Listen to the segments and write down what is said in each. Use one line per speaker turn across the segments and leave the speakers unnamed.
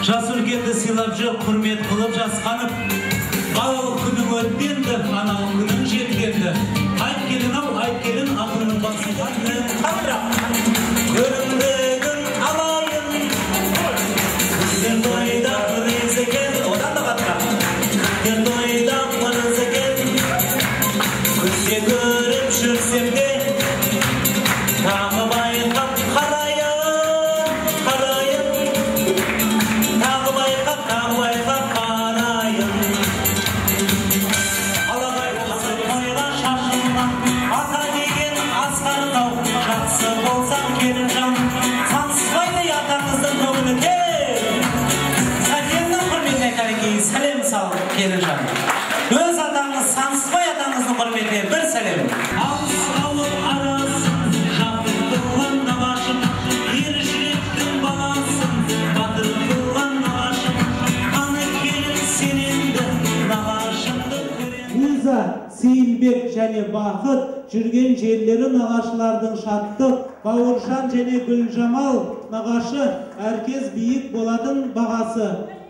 Жас үлкенді сыйлап жүр, құрмет қылып жасқанып. Балалық күнің өткенді, аналық күнің жеткенді. Айт келін-ау, айт келін, ақынның басылған қандырақ. Көрімдігін алайын, күзден тойда қырыз екен, одан да қатырақ. Күзден тойда қырыз екен, күзде көріп жүрсем де, тағы байқап қарайын, тағы байқап қарайын. Алағай болсын тойға шашылмақ, ата деген асқар тау, жақсы болсаң келін жан, сансызбайды атаңыздың көңілі кел. Сәлемнің құрметіне кәлекей, сәлем сал келін жан. Өз атаңыз, сансызбай атаңыздың құрметіне бір сәлем. Алыс-алып арасын, жақын қылған нағашым, ер жүректің баласын, батыр қылған нағашым, аны келін сененді, нағашымды көрем.
Лиза, Сейілбек және Бақыт, жүрген жерлері нағашылардың шаттық, Бауыржан және Гүлжамал нағашы, әркез биік болатын бағасы.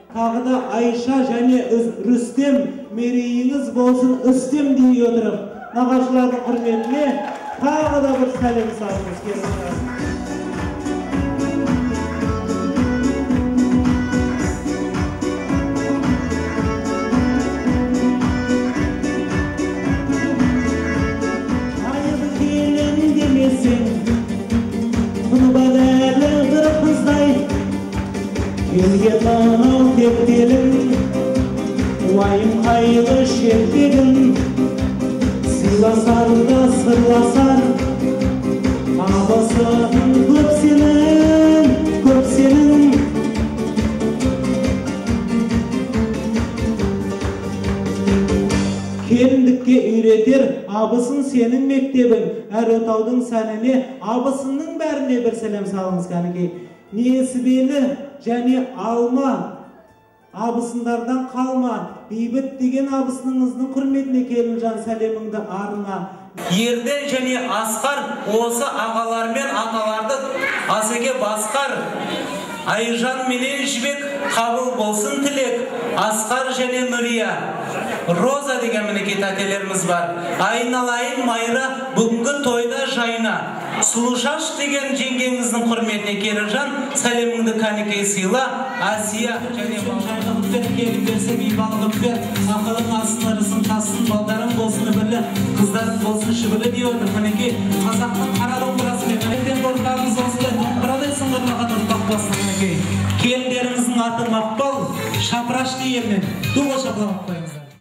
Тағы да Айша және Рүстем, мерейіңіз болсын үстем дей отырып, нағашылардың құрметіне тағы да бір сәлем салыңыз келіңіз. Айып келін демесең, құны бәлі бір қыздай, елге танау тектелін, уайым қайғы шертегін, сыйласар да сырласар, абысың көп сенің, көп сенің. Келіндікке үйретер абысын сенің мектебің, әр отаудың сәніне абысының бәріне бір сәлем салыңыз кәнекей. Несібелі және Алма абысындардан қалма, бейбіт деген абысыныңыздың құрметіне келін жан сәлеміңді арына.
Ерден және Асқар осы ағалармен аталарды Асеке Басқар, Айжан менен Жібек қабыл болсын тілек. Асқар және Нұрия, Роза деген мінекей тәтелеріміз бар. Айналайын Майра бүгінгі тойда жайна. Сұлушаш деген жеңгеңіздің құрметіне келін жан сәлеміңді кәнекей сыйла. Асия және балдардың үппет келін берсем ибалық үппет, ақылың асын ырысын тасын, балдарың болсын үбілі, қыздарың болсын шүбілі дей отыр. Мінекей қазақтың қара домбырасымен әлектен ұрпағымыз осылай домбырадай сыңғырлаған ұрпақ болсын. Мінекей келіндеріңіздің аты Мақпал, Шапыраш деймін. Дуға шапыламақ қоя.